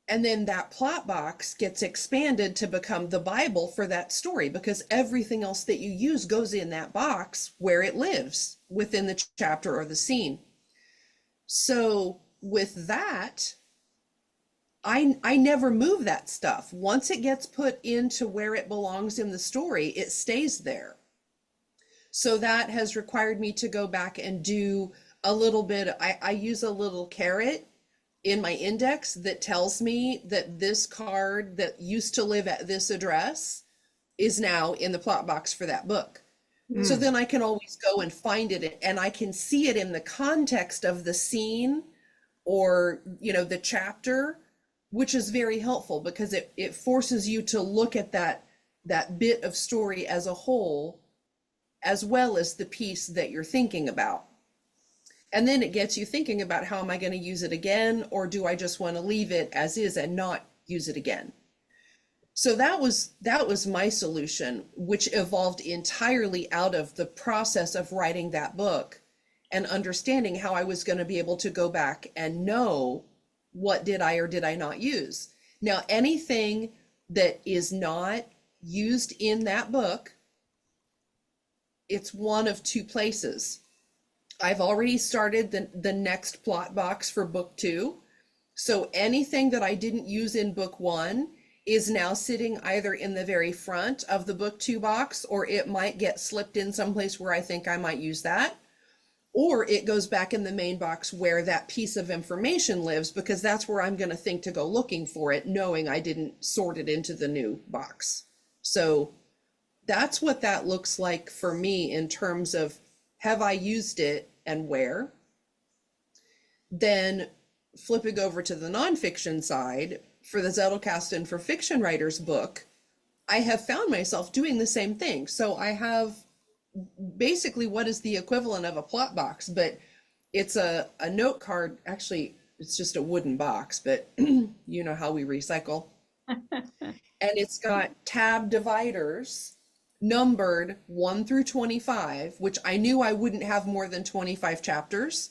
And then that plot box gets expanded to become the Bible for that story, because everything else that you use goes in that box where it lives within the chapter or the scene. So with that, I never move that stuff. Once it gets put into where it belongs in the story, it stays there. So that has required me to go back and do a little bit. I use a little caret in my index that tells me that this card that used to live at this address is now in the plot box for that book. So then I can always go and find it, and I can see it in the context of the scene or, the chapter, which is very helpful because it forces you to look at that bit of story as a whole, as well as the piece that you're thinking about. And then it gets you thinking about, how am I going to use it again? Or do I just want to leave it as is and not use it again? So that was my solution, which evolved entirely out of the process of writing that book and understanding how I was going to be able to go back and know what did I or did I not use. Now, anything that is not used in that book, it's one of 2 places. I've already started the next plot box for book 2. So anything that I didn't use in book 1 is now sitting either in the very front of the book 2 box, or it might get slipped in someplace where I think I might use that. or it goes back in the main box where that piece of information lives, because that's where I'm going to think to go looking for it, knowing I didn't sort it into the new box. So that's what that looks like for me in terms of, have I used it and where? Then flipping over to the nonfiction side, for the Zettelkasten for Fiction Writers book, I have found myself doing the same thing. So I have basically what is the equivalent of a plot box, but it's a note card. Actually, it's just a wooden box, but you know how we recycle. And it's got tab dividers numbered 1 through 25, which I knew I wouldn't have more than 25 chapters.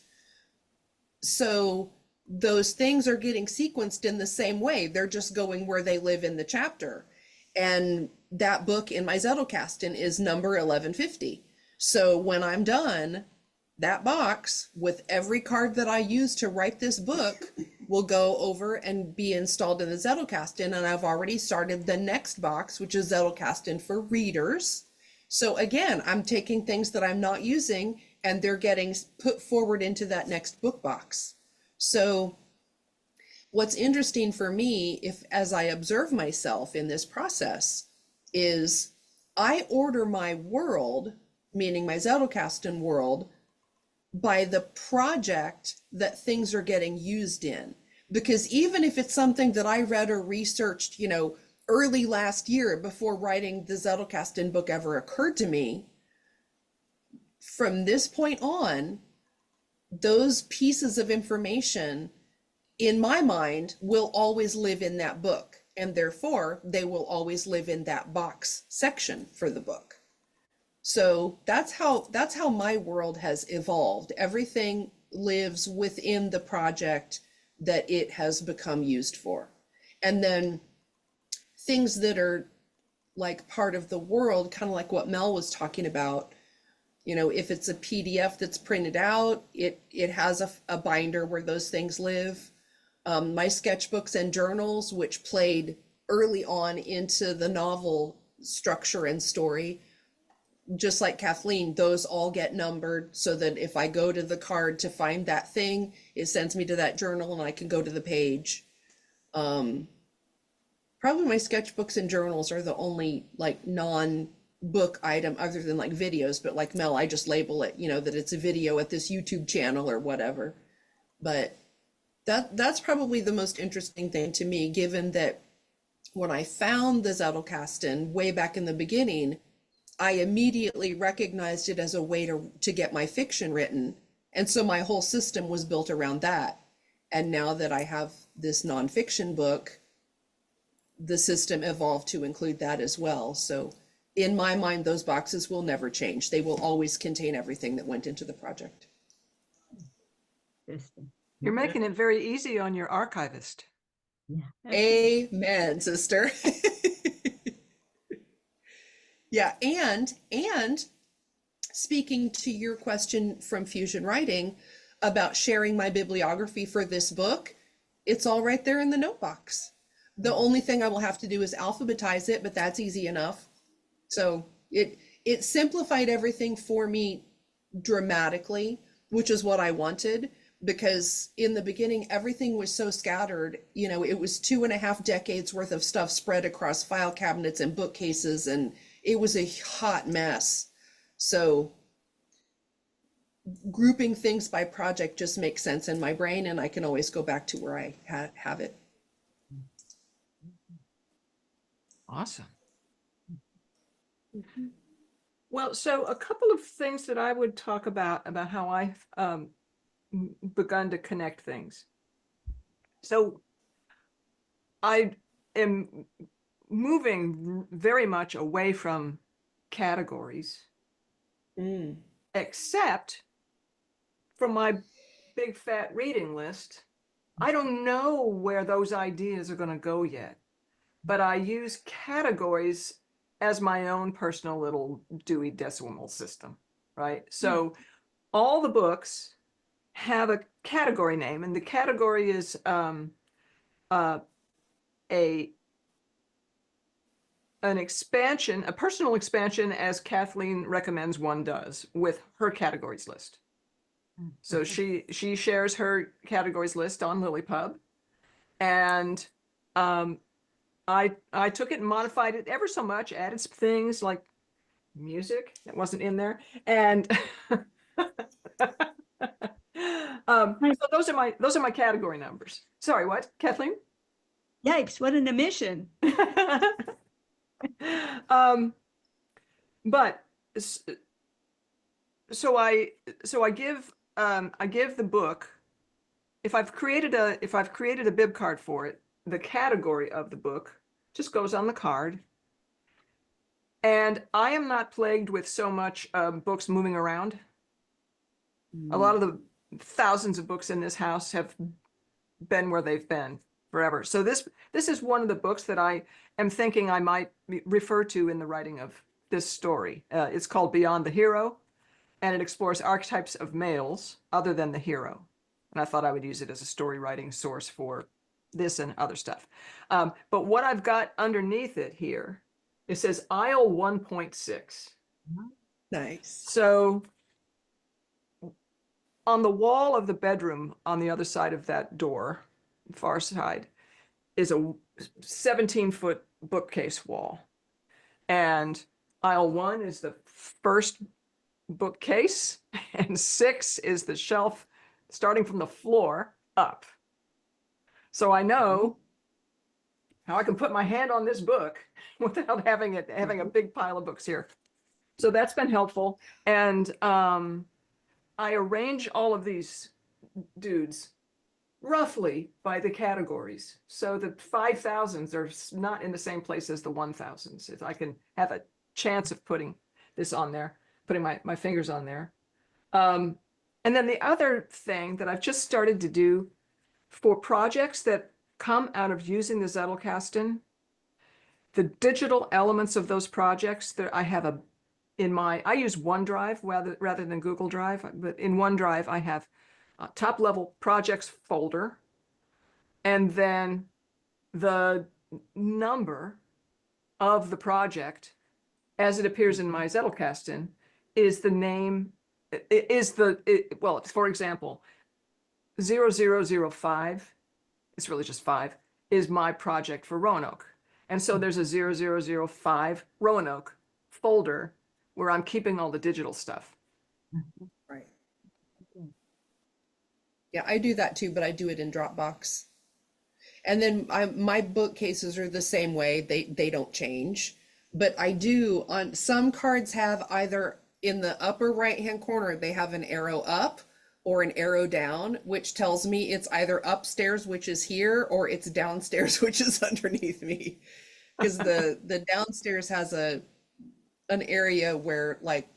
So those things are getting sequenced in the same way. They're just going where they live in the chapter. And that book in my Zettelkasten is number 1150. So when I'm done, that box with every card that I use to write this book will go over and be installed in the Zettelkasten. And I've already started the next box, which is Zettelkasten for Readers. So again, I'm taking things that I'm not using and they're getting put forward into that next book box. So what's interesting for me, if as I observe myself in this process, is I order my world, meaning my Zettelkasten world, by the project that things are getting used in. Because even if it's something that I read or researched, you know, early last year before writing the Zettelkasten book ever occurred to me, from this point on, those pieces of information in my mind will always live in that book, and therefore they will always live in that box section for the book. So that's how my world has evolved. Everything lives within the project that it has become used for. And then things that are like part of the world, kind of like what Mel was talking about, you know, if it's a PDF that's printed out, it has a binder where those things live. My sketchbooks and journals, which played early on into the novel structure and story, just like Kathleen, those all get numbered so that if I go to the card to find that thing, it sends me to that journal and I can go to the page. Probably my sketchbooks and journals are the only like non-book item other than like videos, but like Mel, I just label it, you know, that it's a video at this YouTube channel or whatever. But that's probably the most interesting thing to me, given that when I found the Zettelkasten way back in the beginning, I immediately recognized it as a way to get my fiction written. And so my whole system was built around that. And now that I have this nonfiction book, the system evolved to include that as well. So in my mind, those boxes will never change. They will always contain everything that went into the project. Interesting. You're making it very easy on your archivist. Yeah. Amen, sister. Yeah, and speaking to your question from Fusion Writing about sharing my bibliography for this book, it's all right there in the note box. The only thing I will have to do is alphabetize it, but that's easy enough. So it simplified everything for me dramatically, which is what I wanted, because in the beginning, everything was so scattered. You know, it was 2.5 decades worth of stuff spread across file cabinets and bookcases, and it was a hot mess. So grouping things by project just makes sense in my brain, and I can always go back to where I have it. Awesome. Well, so a couple of things that I would talk about how I've begun to connect things. So I am moving very much away from categories, except for my big fat reading list. I don't know where those ideas are going to go yet, but I use categories as my own personal little Dewey Decimal System, right? So all the books have a category name, and the category is an expansion, a personal expansion, as Kathleen recommends one does with her categories list. So she shares her categories list on LilyPub, and I took it and modified it ever so much, added some things like music that wasn't in there, and so those are my category numbers. Sorry, what, Kathleen? Yikes, what an omission. But so I give the book, if I've created a bib card for it, the category of the book just goes on the card. And I am not plagued with so much books moving around. A lot of the thousands of books in this house have been where they've been forever. So this is one of the books that I am thinking I might refer to in the writing of this story. It's called Beyond the Hero, and it explores archetypes of males other than the hero. And I thought I would use it as a story writing source for this and other stuff. But what I've got underneath it here, it says aisle 1.6. Nice. So on the wall of the bedroom on the other side of that door, far side, is a 17-foot bookcase wall. And aisle 1 is the first bookcase, and 6 is the shelf starting from the floor up. So I know how I can put my hand on this book without having a big pile of books here. So that's been helpful. And I arrange all of these dudes roughly by the categories. So the 5,000s are not in the same place as the 1,000s. If I can have a chance of putting this on there, putting my fingers on there. And then the other thing that I've just started to do for projects that come out of using the Zettelkasten, the digital elements of those projects that I have I use OneDrive rather than Google Drive, but in OneDrive I have a top level projects folder, and then the number of the project as it appears in my Zettelkasten is the name, well, for example, 0005, it's really just 5, is my project for Roanoke. And so there's a 0005 Roanoke folder where I'm keeping all the digital stuff. Right. Yeah, I do that too, but I do it in Dropbox. And then my bookcases are the same way. They don't change. But I do, on some cards have either in the upper right-hand corner, they have an arrow up or an arrow down, which tells me it's either upstairs, which is here, or it's downstairs, which is underneath me. Because the downstairs has an area where like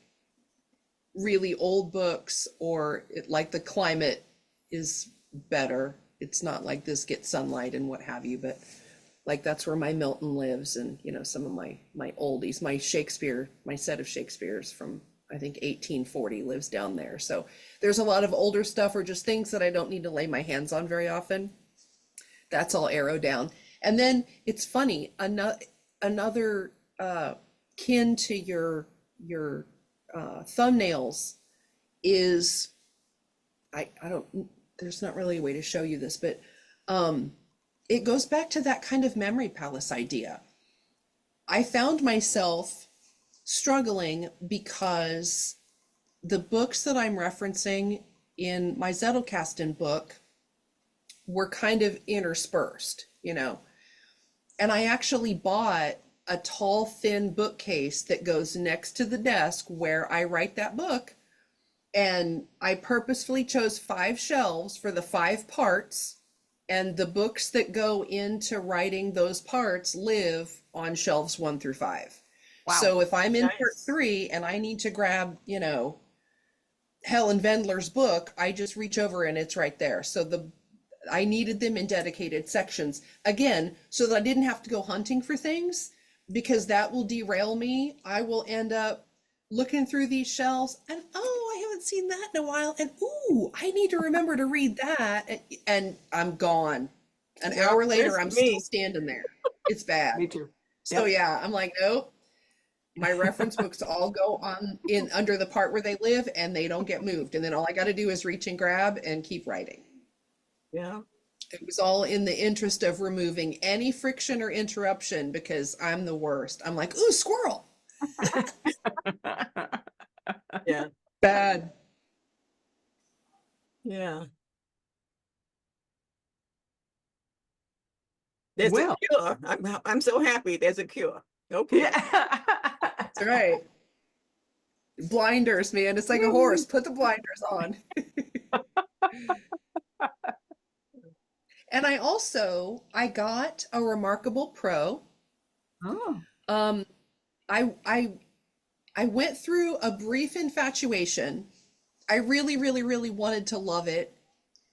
really old books or like the climate is better. It's not like this gets sunlight and what have you, but like that's where my Milton lives, and some of my oldies, my Shakespeare, my set of Shakespeare's from I think 1840 lives down there. So there's a lot of older stuff or just things that I don't need to lay my hands on very often. That's all arrow down. And then it's funny, another kin to your thumbnails is I don't, there's not really a way to show you this, but it goes back to that kind of memory palace idea. I found myself struggling because the books that I'm referencing in my Zettelkasten book were kind of interspersed, and I actually bought a tall, thin bookcase that goes next to the desk where I write that book. And I purposefully chose 5 shelves for the 5 parts, and the books that go into writing those parts live on shelves 1 through 5. Wow. So if I'm in part 3 and I need to grab, Helen Vendler's book, I just reach over and it's right there. So I needed them in dedicated sections, again, so that I didn't have to go hunting for things, because that will derail me. I will end up looking through these shelves and, oh, I haven't seen that in a while. And, ooh, I need to remember to read that. And I'm gone. An hour later, I'm still standing there. It's bad. Me too. So yeah, I'm like, nope. My reference books all go on in under the part where they live and they don't get moved. And then all I got to do is reach and grab and keep writing. Yeah. It was all in the interest of removing any friction or interruption because I'm the worst. I'm like, ooh, squirrel. Yeah. Bad. Yeah. There's Well. a cure. I'm so happy there's a cure. Okay. Yeah. That's right. Blinders, man. It's like a horse. Put the blinders on. And I got a Remarkable Pro. Oh, I went through a brief infatuation. I really, really, really wanted to love it.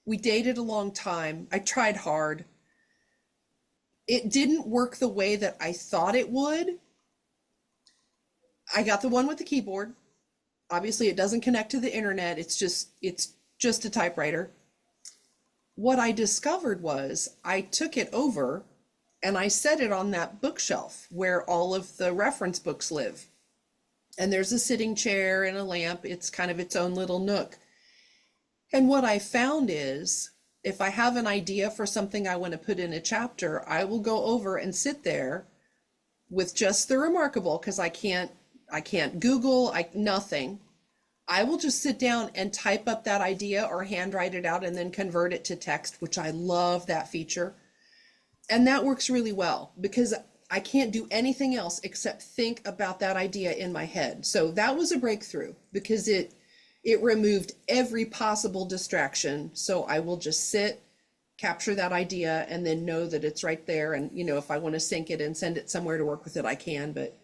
We dated a long time. I tried hard. It didn't work the way that I thought it would. I got the one with the keyboard. Obviously, it doesn't connect to the internet. It's just a typewriter. What I discovered was I took it over and I set it on that bookshelf where all of the reference books live. And there's a sitting chair and a lamp. It's kind of its own little nook. And what I found is if I have an idea for something I want to put in a chapter, I will go over and sit there with just the Remarkable because I can't Google, nothing. I will just sit down and type up that idea or handwrite it out and then convert it to text, which I love that feature. And that works really well because I can't do anything else except think about that idea in my head. So that was a breakthrough because it removed every possible distraction. So I will just sit, capture that idea, and then know that it's right there. And, if I want to sync it and send it somewhere to work with it, I can. But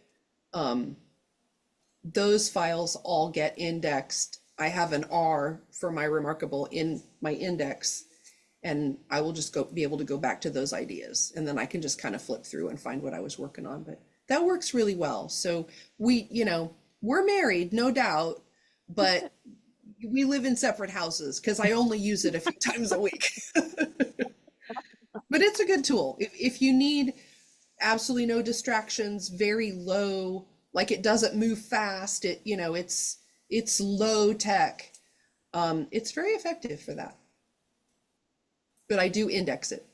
those files all get indexed. I have an R for my Remarkable in my index, and I will just be able to go back to those ideas. And then I can just kind of flip through and find what I was working on. But that works really well. So we're married, no doubt, but we live in separate houses because I only use it a few times a week. But it's a good tool. If you need absolutely no distractions, very low, like it doesn't move fast, it's low tech. It's very effective for that. But I do index it.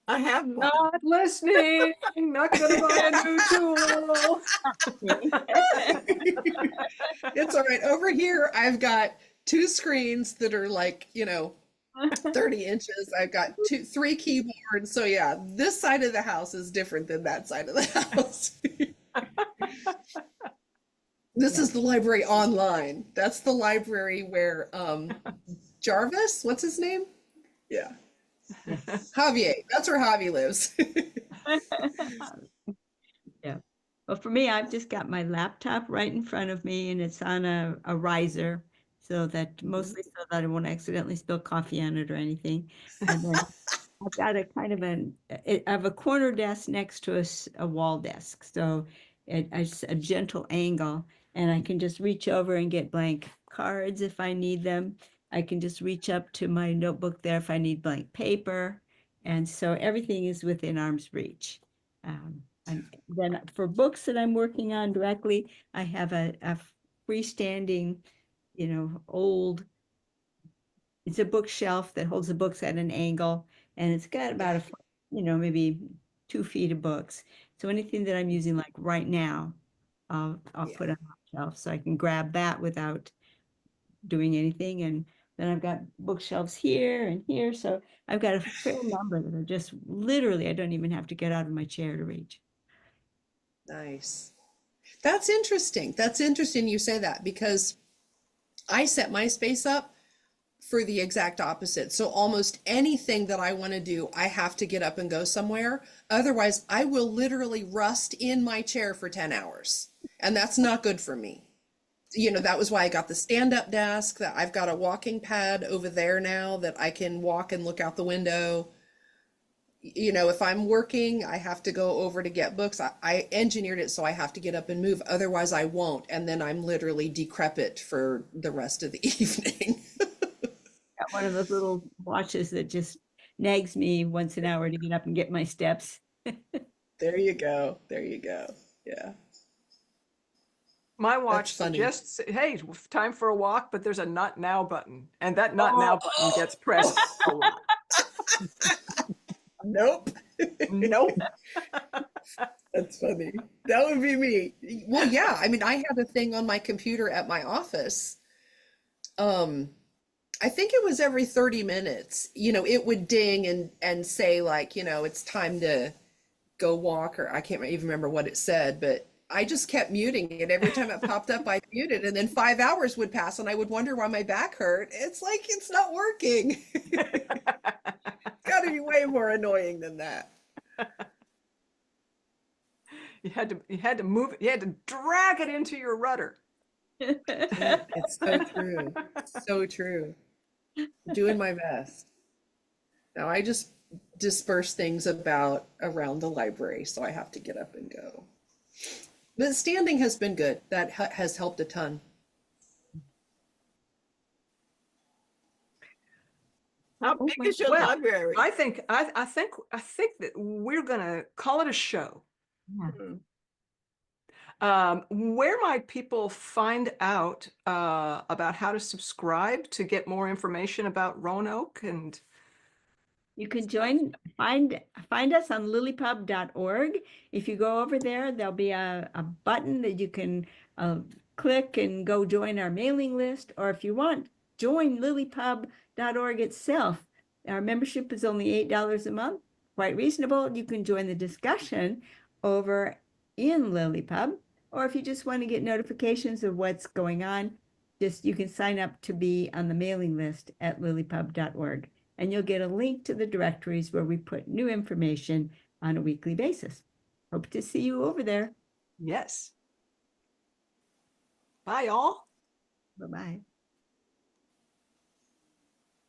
I have one. Not listening. Not gonna buy a new tool. It's all right. Over here, I've got 2 screens that are like, 30 inches. I've got 3 keyboards. So yeah, this side of the house is different than that side of the house. This is the library online. That's the library where Jarvis, what's his name? Yeah. Javier, that's where Javi lives. yeah. Well, for me, I've just got my laptop right in front of me and it's on a riser so that mostly so that I won't accidentally spill coffee on it or anything. And then I've got a kind of I have a corner desk next to a wall desk. So it's a gentle angle and I can just reach over and get blank cards if I need them. I can just reach up to my notebook there if I need blank paper. And so everything is within arm's reach. And then for books that I'm working on directly, I have a freestanding, old, it's a bookshelf that holds the books at an angle. And it's got about maybe 2 feet of books. So anything that I'm using like right now, I'll put on the shelf so I can grab that without doing anything. And then I've got bookshelves here and here. So I've got a fair number that are just literally, I don't even have to get out of my chair to reach. Nice. That's interesting. That's interesting you say that because I set my space up for the exact opposite. So almost anything that I want to do, I have to get up and go somewhere. Otherwise, I will literally rust in my chair for 10 hours. And that's not good for me. That was why I got the stand-up desk, that I've got a walking pad over there now that I can walk and look out the window. If I'm working, I have to go over to get books. I engineered it so I have to get up and move. Otherwise, I won't. And then I'm literally decrepit for the rest of the evening. Got one of those little watches that just nags me once an hour to get up and get my steps. There you go. There you go. Yeah. My watch funny. suggests, hey, time for a walk, but there's a not now button. And that not now button gets pressed a lot. Nope. Nope. That's funny. That would be me. Well, yeah. I mean, I had a thing on my computer at my office. I think it was every 30 minutes, it would ding and say like, it's time to go walk, or I can't even remember what it said, but I just kept muting it. Every time it popped up, I muted, and then 5 hours would pass and I would wonder why my back hurt. It's like, it's not working. Gotta be way more annoying than that. You had to move it, you had to drag it into your rudder. It's so true. So true. Doing my best. Now I just disperse things around the library, so I have to get up and go. But standing has been good. That has helped a ton. How big is your library? I think that we're gonna call it a show. Where might people find out about how to subscribe to get more information about Roanoke? And you can find us on lilypub.org. If you go over there, there'll be a button that you can click and go join our mailing list. Or if you want, join lilypub.org itself. Our membership is only $8 a month, quite reasonable. You can join the discussion over in LilyPub, or if you just want to get notifications of what's going on, you can sign up to be on the mailing list at lilypub.org, and you'll get a link to the directories where we put new information on a weekly basis. Hope to see you over there. yes. Bye, all. Bye-bye.